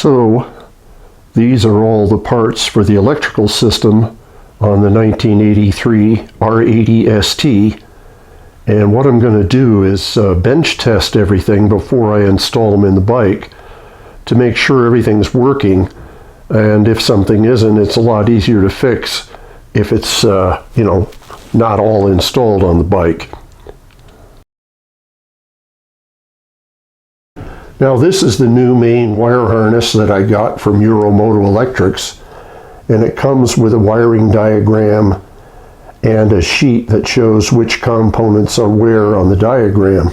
So these are all the parts for the electrical system on the 1983 R80ST. And what I'm going to do is bench test everything before I install them in the bike to make sure everything's working. And if something isn't, it's a lot easier to fix if it's, not all installed on the bike. Now this is the new main wire harness that I got from Euromoto Electrics, and it comes with a wiring diagram and a sheet that shows which components are where on the diagram.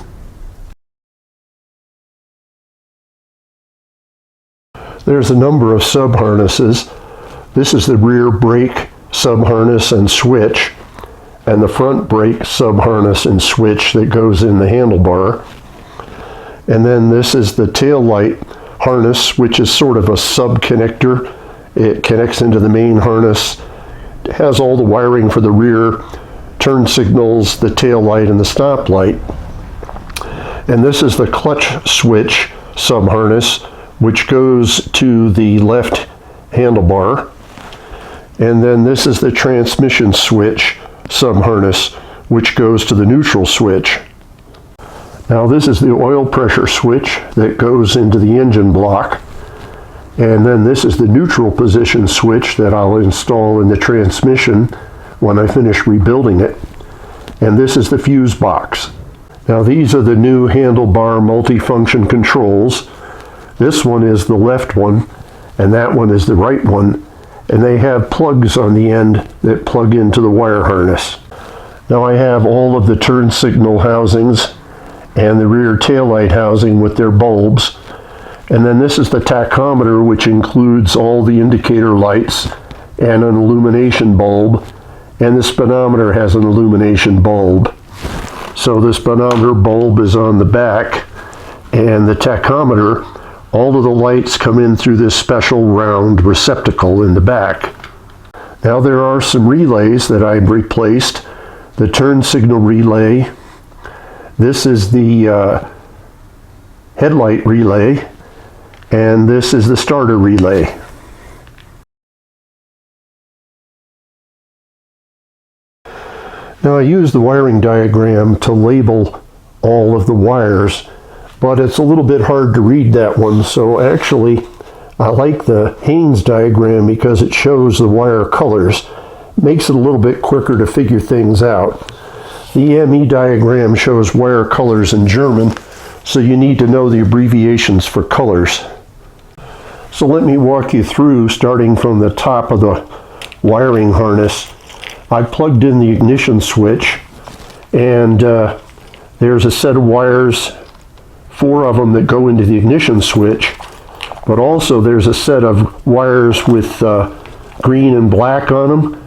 There's a number of sub-harnesses. This is the rear brake sub-harness and switch, and the front brake sub-harness and switch that goes in the handlebar. And then this is the tail light harness, which is sort of a sub-connector. It connects into the main harness. It has all the wiring for the rear, turn signals, the tail light, and the stop light. And this is the clutch switch sub-harness, which goes to the left handlebar. And then this is the transmission switch sub-harness, which goes to the neutral switch. Now this is the oil pressure switch that goes into the engine block. And then this is the neutral position switch that I'll install in the transmission when I finish rebuilding it. And this is the fuse box. Now these are the new handlebar multifunction controls. This one is the left one, and that one is the right one. And they have plugs on the end that plug into the wire harness. Now I have all of the turn signal housings and the rear taillight housing with their bulbs. And then this is the tachometer, which includes all the indicator lights and an illumination bulb. And the speedometer has an illumination bulb. So the speedometer bulb is on the back, and the tachometer, all of the lights come in through this special round receptacle in the back. Now there are some relays that I've replaced. The turn signal relay. This is the headlight relay, and this is the starter relay. Now I use the wiring diagram to label all of the wires, but it's a little bit hard to read that one, so actually I like the Haynes diagram because it shows the wire colors. Makes it a little bit quicker to figure things out. The EME diagram shows wire colors in German, so you need to know the abbreviations for colors. So let me walk you through, starting from the top of the wiring harness. I plugged in the ignition switch, and there's a set of wires, 4 of them that go into the ignition switch, but also there's a set of wires with green and black on them.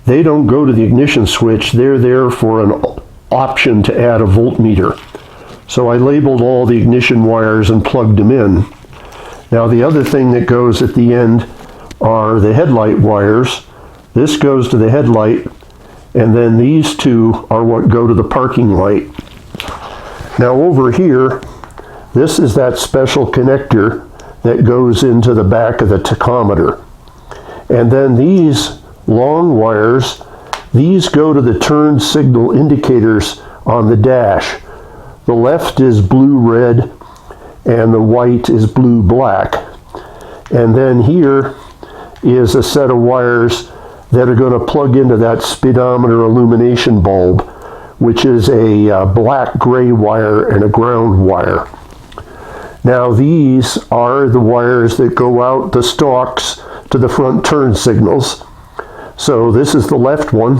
They don't go to the ignition switch. They're there for an option to add a voltmeter. So I labeled all the ignition wires and plugged them in. Now the other thing that goes at the end are the headlight wires. This goes to the headlight, and then these 2 are what go to the parking light. Now over here, this is that special connector that goes into the back of the tachometer. And then these long wires, these go to the turn signal indicators on the dash. The left is blue-red and the white is blue-black. And then here is a set of wires that are going to plug into that speedometer illumination bulb, which is a black-gray wire and a ground wire. Now these are the wires that go out the stalks to the front turn signals. So this is the left one,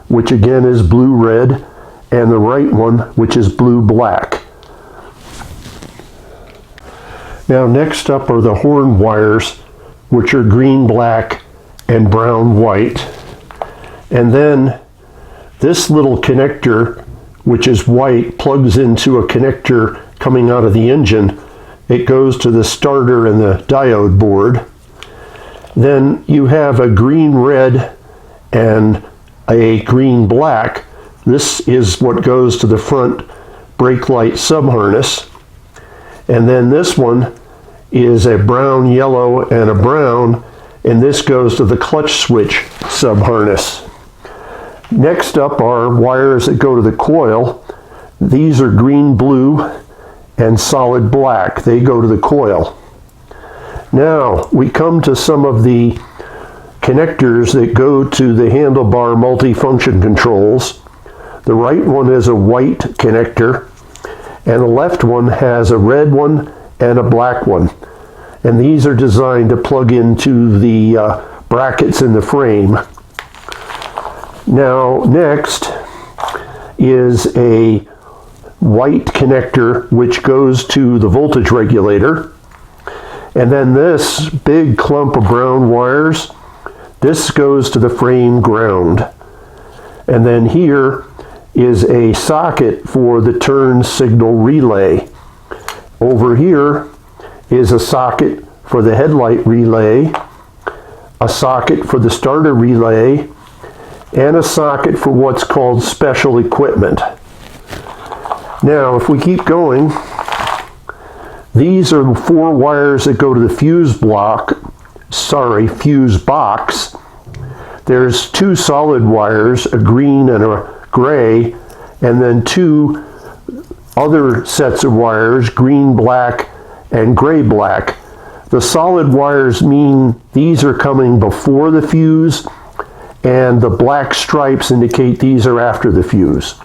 which again is blue-red, and the right one, which is blue-black. Now next up are the horn wires, which are green-black and brown-white. And then this little connector, which is white, plugs into a connector coming out of the engine. It goes to the starter and the diode board. Then you have a green-red and a green-black. This is what goes to the front brake light sub-harness. And then this one is a brown, yellow, and a brown, and this goes to the clutch switch sub-harness. Next up are wires that go to the coil. These are green, blue, and solid black. They go to the coil. Now we come to some of the connectors that go to the handlebar multifunction controls. The right one is a white connector, and the left one has a red one and a black one. And these are designed to plug into the brackets in the frame. Now next is a white connector which goes to the voltage regulator. And then this big clump of brown wires, this goes to the frame ground. And then here is a socket for the turn signal relay. Over here is a socket for the headlight relay, a socket for the starter relay, and a socket for what's called special equipment. Now, if we keep going, these are 4 wires that go to the fuse box. There's 2 solid wires, a green and a gray, and then 2 other sets of wires, green, black, and gray, black. The solid wires mean these are coming before the fuse, and the black stripes indicate these are after the fuse.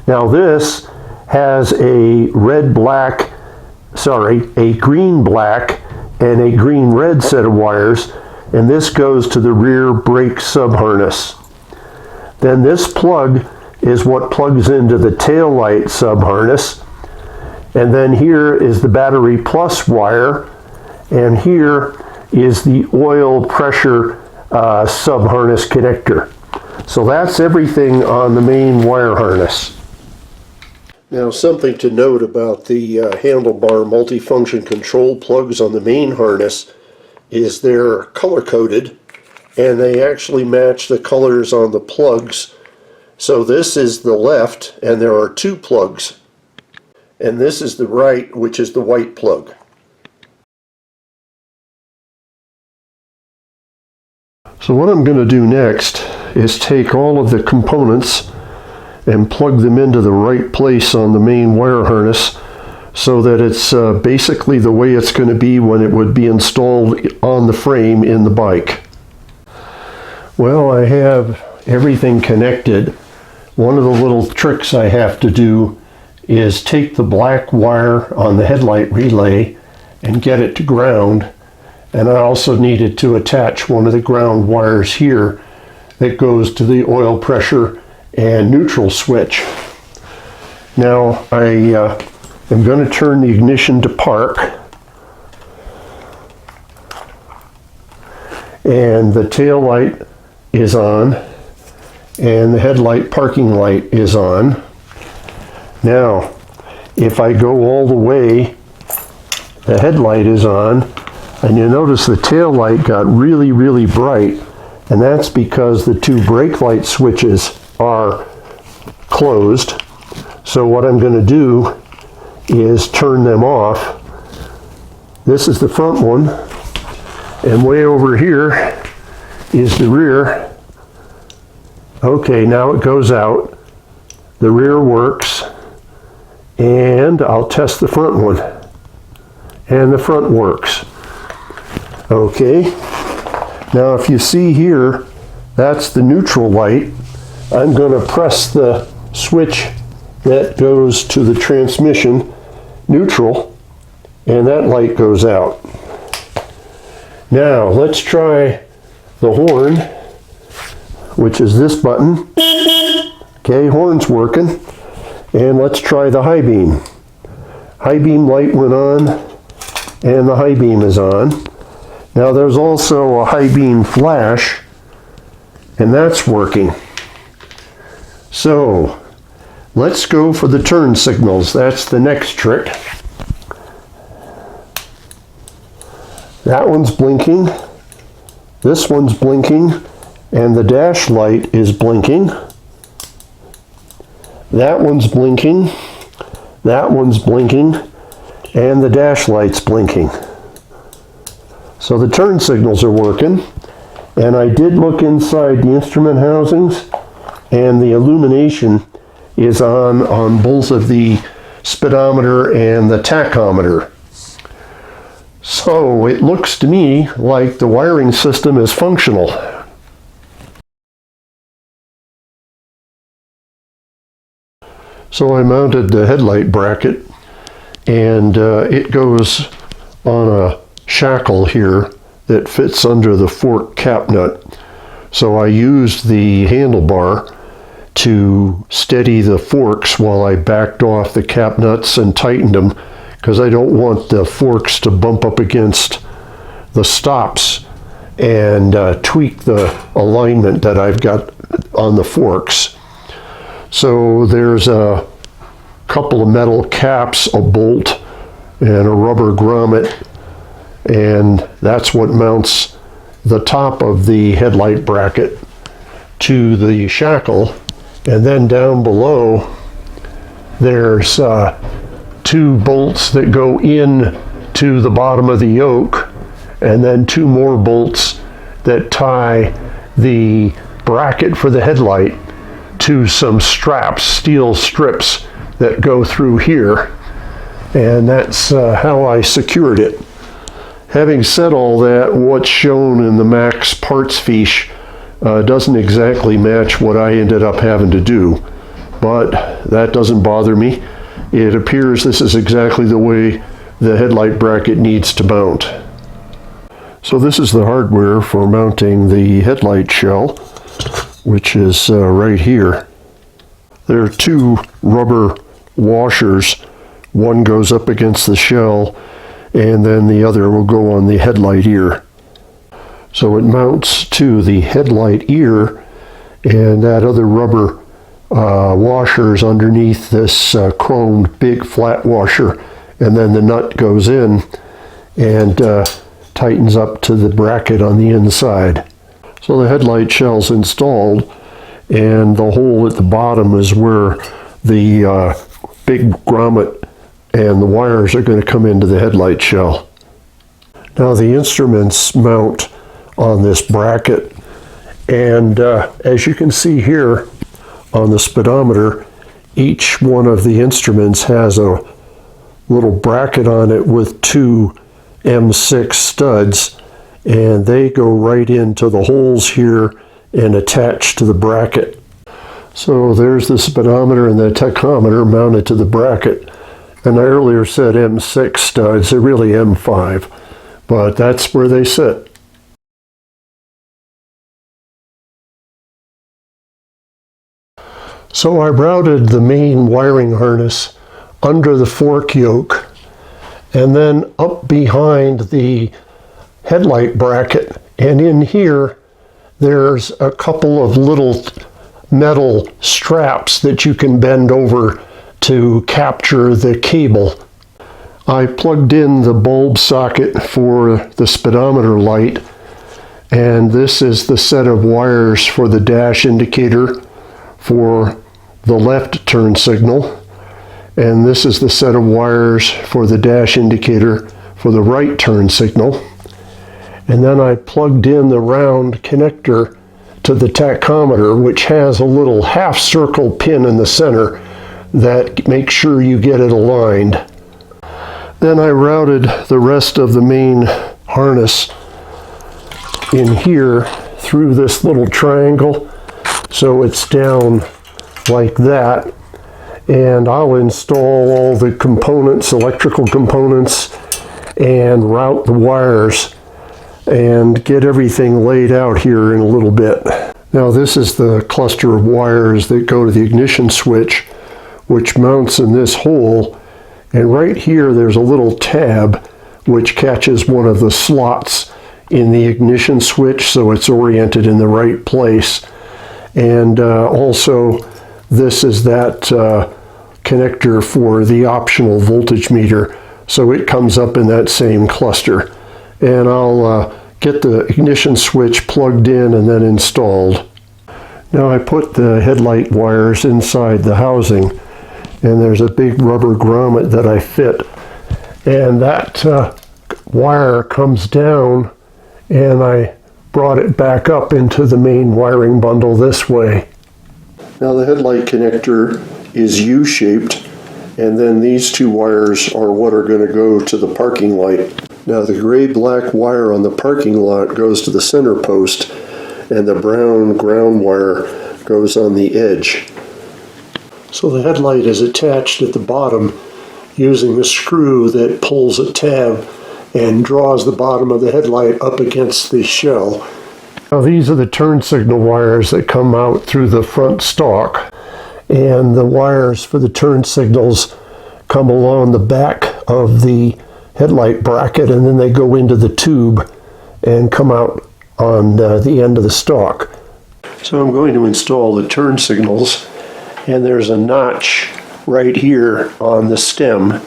Now this has a green black and a green red set of wires, and this goes to the rear brake sub-harness. Then this plug is what plugs into the tail light sub-harness, and then here is the battery plus wire, and here is the oil pressure sub-harness connector. So that's everything on the main wire harness. Now, something to note about the handlebar multifunction control plugs on the main harness is they're color-coded, and they actually match the colors on the plugs. So this is the left, and there are 2 plugs. And this is the right, which is the white plug. So what I'm going to do next is take all of the components and plug them into the right place on the main wire harness so that it's basically the way it's going to be when it would be installed on the frame in the bike. Well, I have everything connected. One of the little tricks I have to do is take the black wire on the headlight relay and get it to ground. And I also needed to attach one of the ground wires here that goes to the oil pressure and neutral switch. Now I am going to turn the ignition to park, and the tail light is on, and the headlight parking light is on. Now, if I go all the way, the headlight is on, and you notice the tail light got really, really bright, and that's because the 2 brake light switches are closed. So what I'm going to do is turn them off. This is the front one, and way over here is the rear. Okay, now it goes out. The rear works, and I'll test the front one, and the front works. Okay, now if you see here, that's the neutral light. I'm going to press the switch that goes to the transmission neutral, and that light goes out. Now let's try the horn, which is this button. Okay, horn's working. And let's try the high beam. High beam light went on, and the high beam is on. Now there's also a high beam flash, and that's working. So let's go for the turn signals. That's the next trick. That one's blinking, this one's blinking, and the dash light is blinking. That one's blinking, that one's blinking, and the dash light's blinking. So the turn signals are working, and I did look inside the instrument housings, and the illumination is on both of the speedometer and the tachometer. So it looks to me like the wiring system is functional. So I mounted the headlight bracket, and it goes on a shackle here that fits under the fork cap nut. So I used the handlebar to steady the forks while I backed off the cap nuts and tightened them, because I don't want the forks to bump up against the stops and tweak the alignment that I've got on the forks. So there's a couple of metal caps, a bolt, and a rubber grommet, and that's what mounts the top of the headlight bracket to the shackle. And then down below there's two bolts that go in to the bottom of the yoke, and then two more bolts that tie the bracket for the headlight to some straps, steel strips that go through here, and that's how I secured it. Having said all that, what's shown in the Max parts fiche doesn't exactly match what I ended up having to do, but that doesn't bother me. It appears this is exactly the way the headlight bracket needs to mount. So this is the hardware for mounting the headlight shell, which is right here. There are two rubber washers. One goes up against the shell, and then the other will go on the headlight ear. So it mounts to the headlight ear, and that other rubber washer is underneath this chromed big flat washer, and then the nut goes in and tightens up to the bracket on the inside. So the headlight shell's installed, and the hole at the bottom is where the big grommet and the wires are going to come into the headlight shell. Now the instruments mount on this bracket, and as you can see here on the speedometer, each one of the instruments has a little bracket on it with two M6 studs, and they go right into the holes here and attach to the bracket. So there's the speedometer and the tachometer mounted to the bracket. And I earlier said M6 studs, they're really M5, but that's where they sit. So I routed the main wiring harness under the fork yoke, and then up behind the headlight bracket, and in here there's a couple of little metal straps that you can bend over to capture the cable. I plugged in the bulb socket for the speedometer light, and this is the set of wires for the dash indicator for the left turn signal, and this is the set of wires for the dash indicator for the right turn signal. And then I plugged in the round connector to the tachometer, which has a little half circle pin in the center that makes sure you get it aligned. Then I routed the rest of the main harness in here through this little triangle, so it's down like that, and I'll install all the components, electrical components, and route the wires and get everything laid out here in a little bit. Now this is the cluster of wires that go to the ignition switch, which mounts in this hole, and right here there's a little tab which catches one of the slots in the ignition switch so it's oriented in the right place. And also this is that connector for the optional voltage meter, so it comes up in that same cluster. And I'll get the ignition switch plugged in and then installed. Now I put the headlight wires inside the housing, and there's a big rubber grommet that I fit, and that wire comes down, and I brought it back up into the main wiring bundle this way. Now the headlight connector is U-shaped, and then these two wires are what are going to go to the parking light. Now the gray-black wire on the parking lot goes to the center post, and the brown ground wire goes on the edge. So the headlight is attached at the bottom using the screw that pulls a tab and draws the bottom of the headlight up against the shell. Now these are the turn signal wires that come out through the front stalk, and the wires for the turn signals come along the back of the headlight bracket, and then they go into the tube and come out on the end of the stalk. So I'm going to install the turn signals, and there's a notch right here on the stem.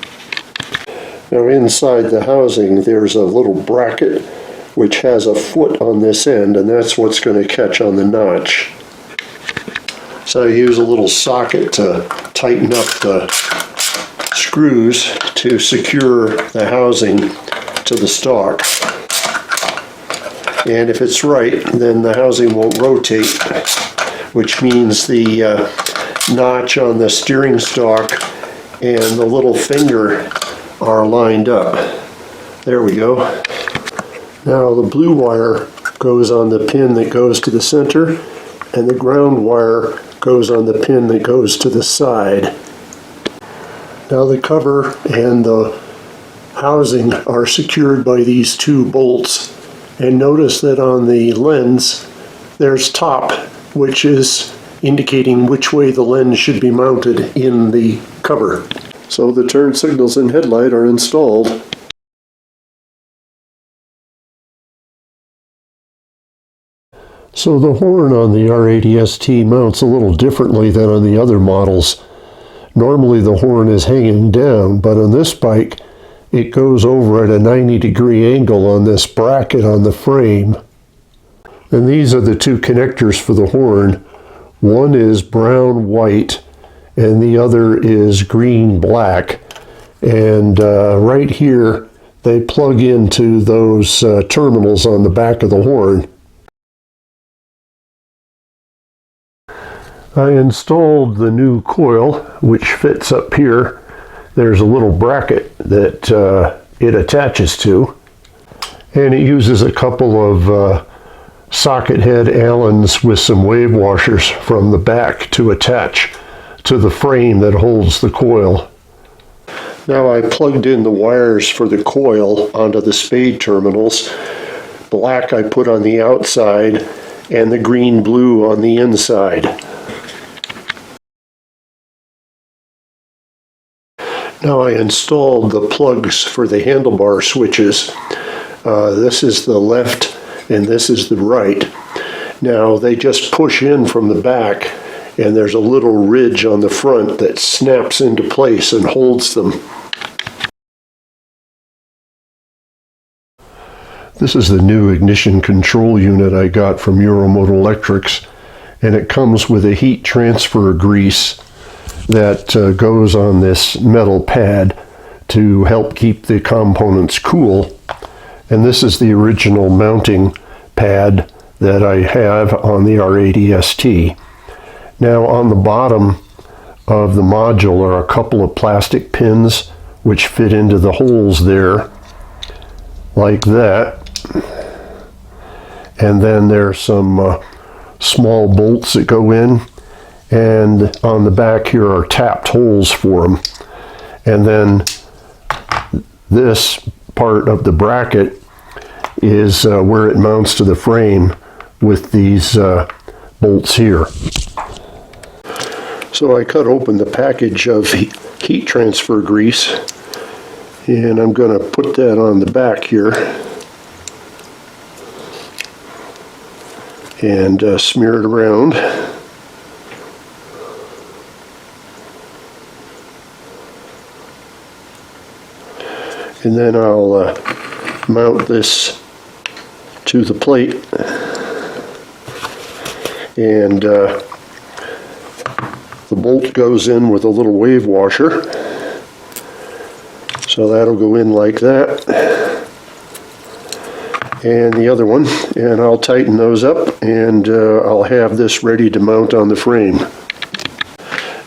Now inside the housing there's a little bracket which has a foot on this end, and that's what's going to catch on the notch. So I use a little socket to tighten up the screws to secure the housing to the stalk. And if it's right, then the housing won't rotate, which means the notch on the steering stalk and the little finger are lined up. There we go. Now the blue wire goes on the pin that goes to the center, and the ground wire goes on the pin that goes to the side. Now the cover and the housing are secured by these two bolts, and notice that on the lens there's top, which is indicating which way the lens should be mounted in the cover. So the turn signals and headlight are installed. So the horn on the R80ST mounts a little differently than on the other models. Normally the horn is hanging down, but on this bike it goes over at a 90-degree angle on this bracket on the frame. And these are the two connectors for the horn. One is brown-white and the other is green-black. And right here they plug into those terminals on the back of the horn. I installed the new coil, which fits up here. There's a little bracket that it attaches to, and it uses a couple of socket head Allens with some wave washers from the back to attach to the frame that holds the coil. Now I plugged in the wires for the coil onto the spade terminals. Black I put on the outside and the green-blue on the inside. Now I installed the plugs for the handlebar switches. This is the left and this is the right. Now they just push in from the back, and there's a little ridge on the front that snaps into place and holds them. This is the new ignition control unit I got from Euromote Electrics, and it comes with a heat transfer grease that goes on this metal pad to help keep the components cool. And this is the original mounting pad that I have on the R80ST. Now on the bottom of the module are a couple of plastic pins which fit into the holes there, like that. And then there's some small bolts that go in, and on the back here are tapped holes for them. And then this part of the bracket is where it mounts to the frame with these bolts here. So I cut open the package of heat transfer grease, and I'm going to put that on the back here and smear it around. And then I'll mount this to the plate, and the bolt goes in with a little wave washer. So that'll go in like that. And the other one, and I'll tighten those up, and I'll have this ready to mount on the frame.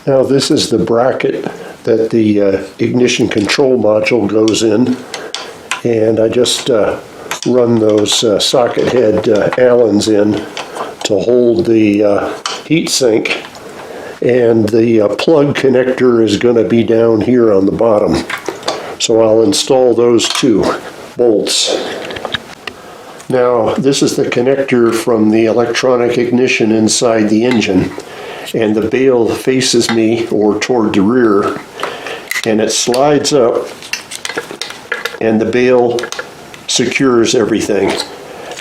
Now this is the bracket that the ignition control module goes in, and I just run those socket head Allens in to hold the heatsink, and the plug connector is going to be down here on the bottom. So I'll install those two bolts. Now this is the connector from the electronic ignition inside the engine, and the bail faces me or toward the rear, and it slides up and the bail secures everything.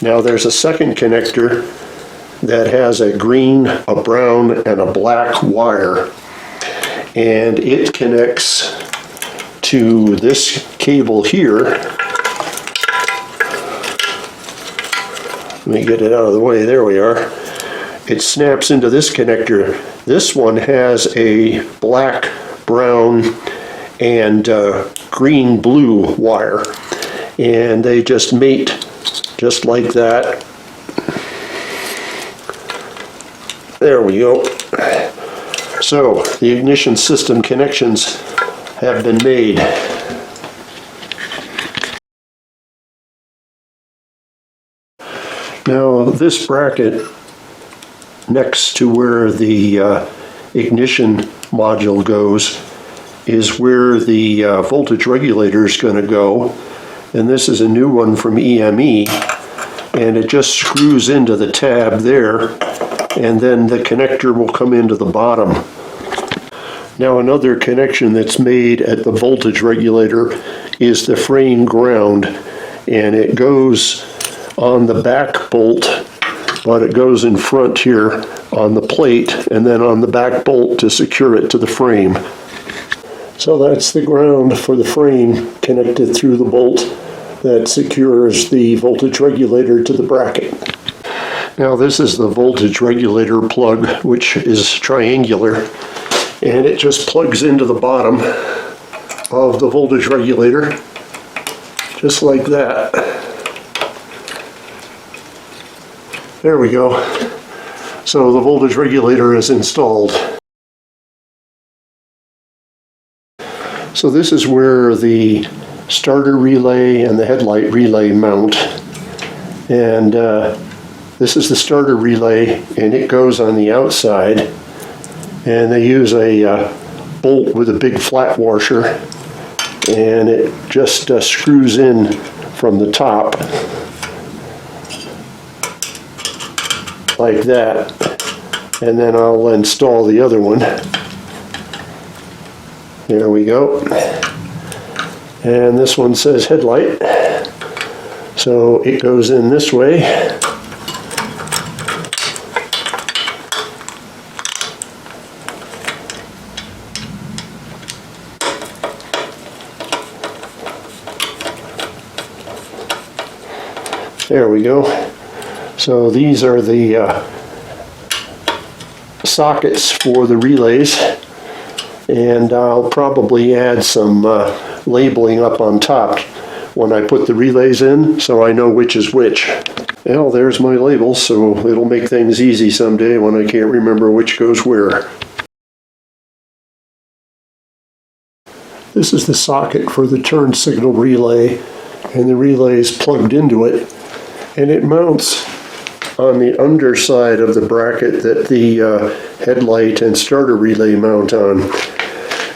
Now there's a second connector that has a green, a brown, and a black wire, and it connects to this cable here. Let me get it out of the way. There we are. It snaps into this connector. This one has a black, brown, and green-blue wire, and they just mate just like that. There we go. So the ignition system connections have been made. Now this bracket next to where the ignition module goes is where the voltage regulator is going to go, and this is a new one from EME, and it just screws into the tab there, and then the connector will come into the bottom. Now another connection that's made at the voltage regulator is the frame ground, and it goes on the back bolt, but it goes in front here on the plate and then on the back bolt to secure it to the frame. So that's the ground for the frame connected through the bolt that secures the voltage regulator to the bracket. Now this is the voltage regulator plug, which is triangular, and it just plugs into the bottom of the voltage regulator just like that. There we go. So the voltage regulator is installed. So this is where the starter relay and the headlight relay mount. And this is the starter relay, and it goes on the outside. And they use a bolt with a big flat washer, and it just screws in from the top like that, and then I'll install the other one. There we go. And this one says headlight, so it goes in this way. There we go. So these are the sockets for the relays, and I'll probably add some labeling up on top when I put the relays in, so I know which is which. Well, there's my labels, so it'll make things easy someday when I can't remember which goes where. This is the socket for the turn signal relay, and the relay is plugged into it, and it mounts on the underside of the bracket that the headlight and starter relay mount on.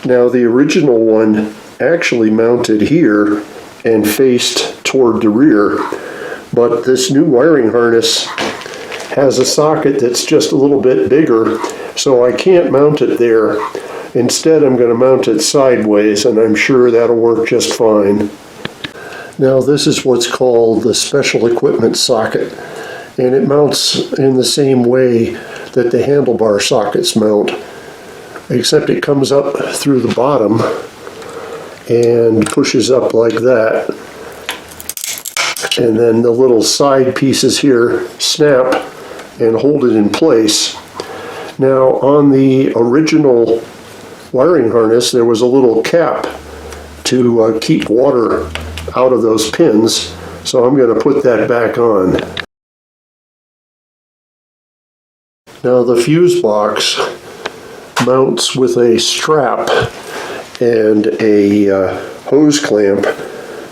Now the original one actually mounted here and faced toward the rear, but this new wiring harness has a socket that's just a little bit bigger, so I can't mount it there. Instead, I'm going to mount it sideways, and I'm sure that'll work just fine. Now this is what's called the special equipment socket, and it mounts in the same way that the handlebar sockets mount, except it comes up through the bottom and pushes up like that, and then the little side pieces here snap and hold it in place. Now on the original wiring harness there was a little cap to keep water out of those pins, so I'm going to put that back on. Now the fuse box mounts with a strap and a hose clamp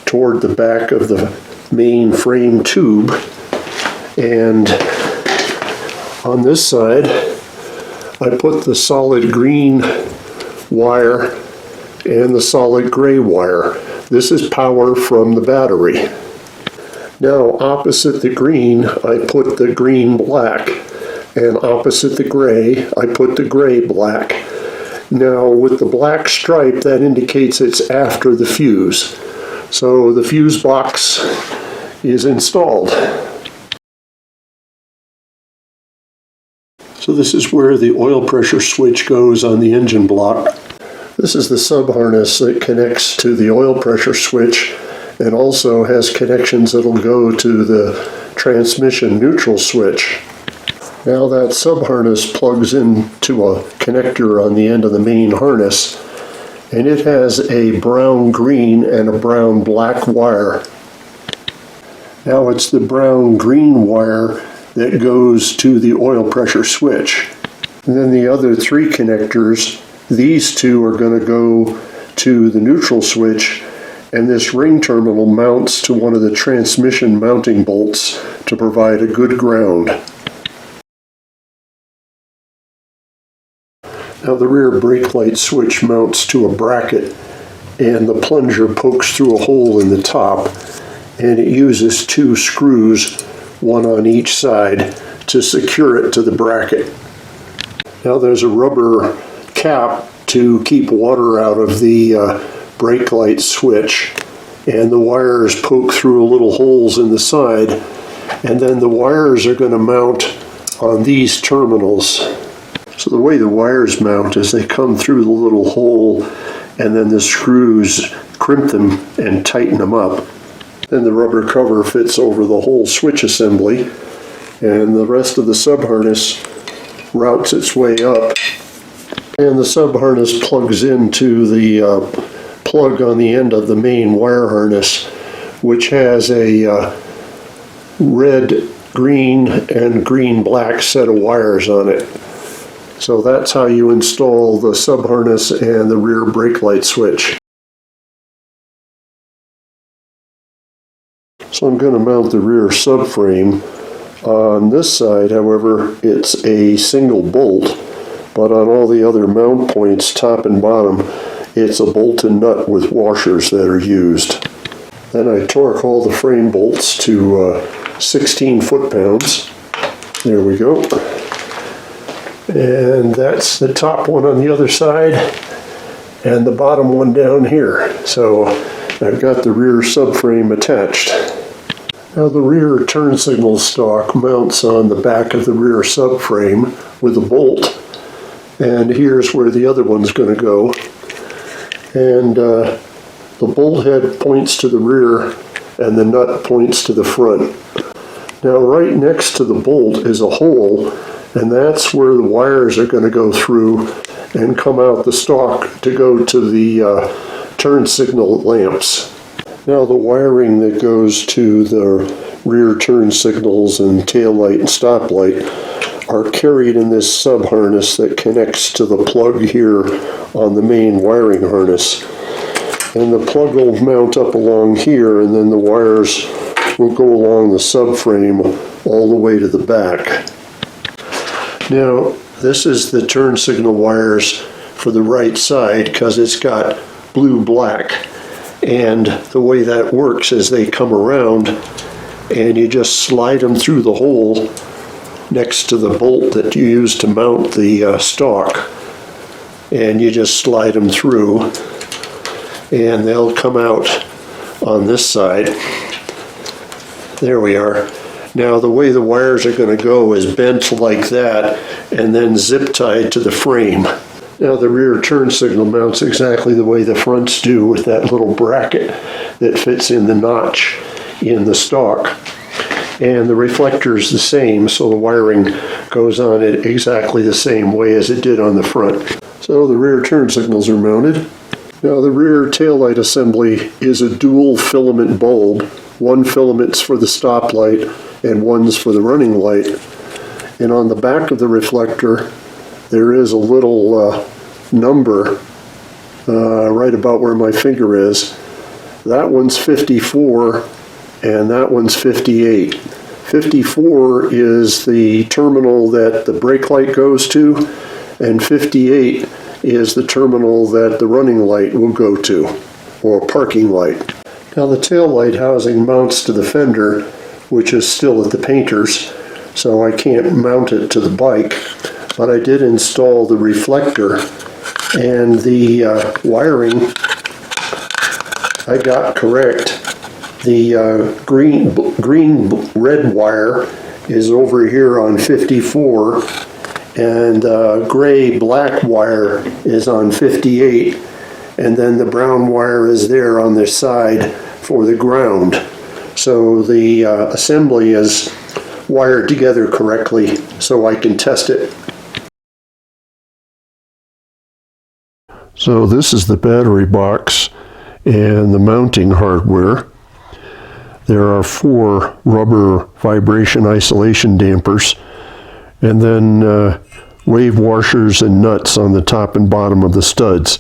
toward the back of the main frame tube, and on this side I put the solid green wire and the solid gray wire. This is power from the battery. Now opposite the green I put the green black, and opposite the gray I put the gray black. Now with the black stripe, that indicates it's after the fuse. So the fuse box is installed. So this is where the oil pressure switch goes on the engine block. This is the sub-harness that connects to the oil pressure switch and also has connections that'll go to the transmission neutral switch. Now that sub-harness plugs into a connector on the end of the main harness, and it has a brown-green and a brown-black wire. Now it's the brown-green wire that goes to the oil pressure switch. And then the other three connectors, these two are going to go to the neutral switch, and this ring terminal mounts to one of the transmission mounting bolts to provide a good ground. Now the rear brake light switch mounts to a bracket, and the plunger pokes through a hole in the top, and it uses two screws, one on each side, to secure it to the bracket. Now there's a rubber cap to keep water out of the brake light switch, and the wires poke through little holes in the side, and then the wires are going to mount on these terminals. So the way the wires mount is they come through the little hole, and then the screws crimp them and tighten them up. Then the rubber cover fits over the whole switch assembly, and the rest of the sub-harness routes its way up, and the sub-harness plugs into the plug on the end of the main wire harness, which has a red, green, and green-black set of wires on it. So that's how you install the sub-harness and the rear brake light switch. So I'm going to mount the rear subframe. On this side, however, it's a single bolt, but on all the other mount points, top and bottom, it's a bolt and nut with washers that are used. Then I torque all the frame bolts to 16 foot-pounds. There we go. And that's the top one on the other side, and the bottom one down here. So I've got the rear subframe attached. Now the rear turn signal stalk mounts on the back of the rear subframe with a bolt, and here's where the other one's going to go. And the bolt head points to the rear and the nut points to the front. Now right next to the bolt is a hole, and that's where the wires are going to go through and come out the stalk to go to the turn signal lamps. Now the wiring that goes to the rear turn signals and tail light and stop light are carried in this sub-harness that connects to the plug here on the main wiring harness. And the plug will mount up along here, and then the wires will go along the subframe all the way to the back. Now this is the turn signal wires for the right side because it's got blue-black. And the way that works is they come around and you just slide them through the hole next to the bolt that you use to mount the stalk, and you just slide them through and they'll come out on this side. There we are. Now the way the wires are going to go is bent like that and then zip tied to the frame. Now the rear turn signal mounts exactly the way the fronts do, with that little bracket that fits in the notch in the stalk. And the reflector is the same, so the wiring goes on it exactly the same way as it did on the front. So the rear turn signals are mounted. Now the rear taillight assembly is a dual filament bulb. One filament's for the stoplight and one's for the running light. And on the back of the reflector there is a little number right about where my finger is. That one's 54 and that one's 58. 54 is the terminal that the brake light goes to, and 58 is the terminal that the running light will go to, or parking light. Now the tail light housing mounts to the fender, which is still at the painter's, so I can't mount it to the bike, but I did install the reflector, and the wiring I got correct. The green-red wire is over here on 54, and gray-black wire is on 58, and then the brown wire is there on the side for the ground. So the assembly is wired together correctly so I can test it. So this is the battery box and the mounting hardware. There are 4 rubber vibration isolation dampers, and then wave washers and nuts on the top and bottom of the studs.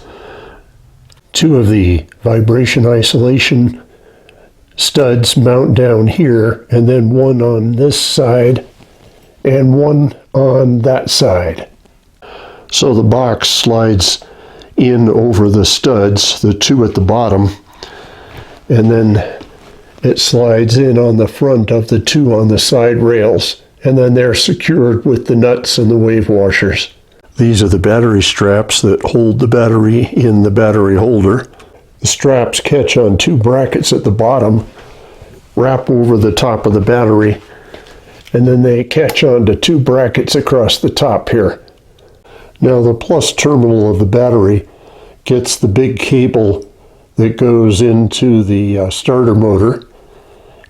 2 of the vibration isolation studs mount down here, and then 1 on this side and 1 on that side. So the box slides in over the studs, the 2 at the bottom, and then it slides in on the front of the 2 on the side rails, and then they're secured with the nuts and the wave washers. These are the battery straps that hold the battery in the battery holder. The straps catch on 2 brackets at the bottom, wrap over the top of the battery, and then they catch onto 2 brackets across the top here. Now the plus terminal of the battery gets the big cable that goes into the starter motor,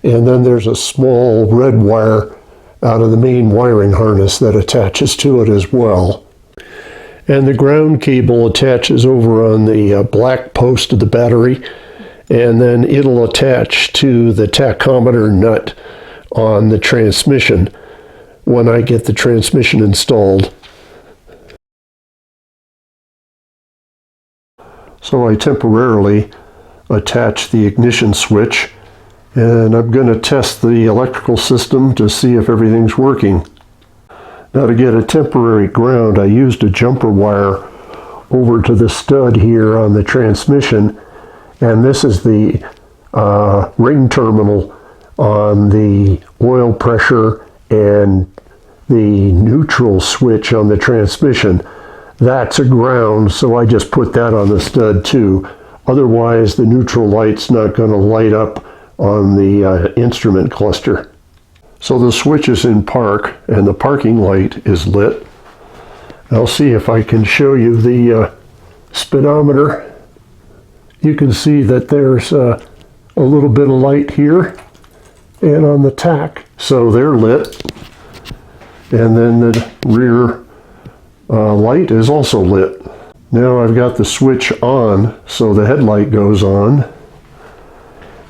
and then there's a small red wire out of the main wiring harness that attaches to it as well. And the ground cable attaches over on the black post of the battery, and then it'll attach to the tachometer nut on the transmission when I get the transmission installed. So I temporarily attach the ignition switch, and I'm going to test the electrical system to see if everything's working. Now to get a temporary ground, I used a jumper wire over to the stud here on the transmission, and this is the ring terminal on the oil pressure and the neutral switch on the transmission. That's a ground, so I just put that on the stud too. Otherwise, the neutral light's not going to light up on the instrument cluster. So the switch is in park, and the parking light is lit. I'll see if I can show you the speedometer. You can see that there's a little bit of light here and on the tack, so they're lit. And then the rear light is also lit. Now I've got the switch on, so the headlight goes on,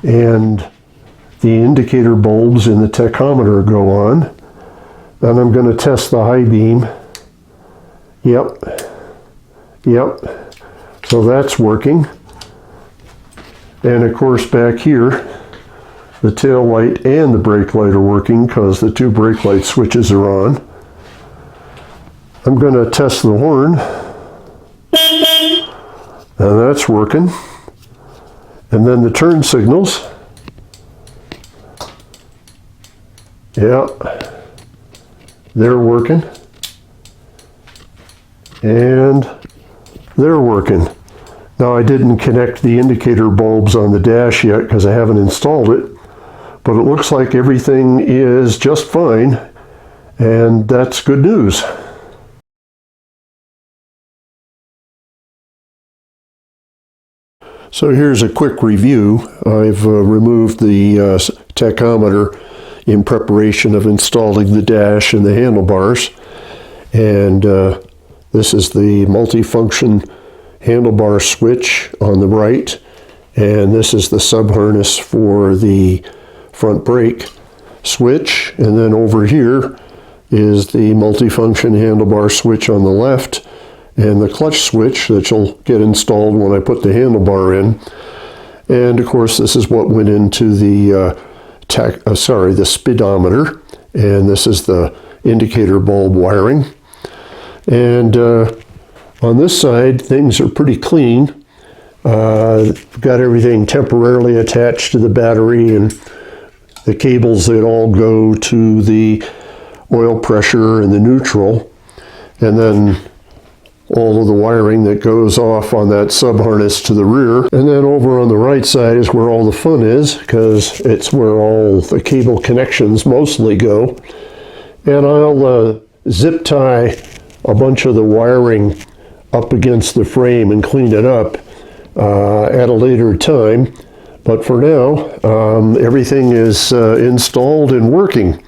and the indicator bulbs in the tachometer go on, and I'm going to test the high beam. Yep, so that's working. And of course back here, the tail light and the brake light are working because the 2 brake light switches are on. I'm going to test the horn, and that's working. And then the turn signals. Yeah, they're working. And they're working. Now I didn't connect the indicator bulbs on the dash yet because I haven't installed it, but it looks like everything is just fine, and that's good news. So here's a quick review. I've removed the tachometer in preparation of installing the dash and the handlebars, and this is the multifunction handlebar switch on the right, and this is the sub-harness for the front brake switch. And then over here is the multifunction handlebar switch on the left, and the clutch switch that you'll get installed when I put the handlebar in. And of course, this is what went into the the speedometer, and this is the indicator bulb wiring. And on this side, things are pretty clean. Got everything temporarily attached to the battery, and the cables that all go to the oil pressure and the neutral, and then all of the wiring that goes off on that sub-harness to the rear. And then over on the right side is where all the fun is, because it's where all the cable connections mostly go. And I'll zip tie a bunch of the wiring up against the frame and clean it up at a later time. But for now, everything is installed and working.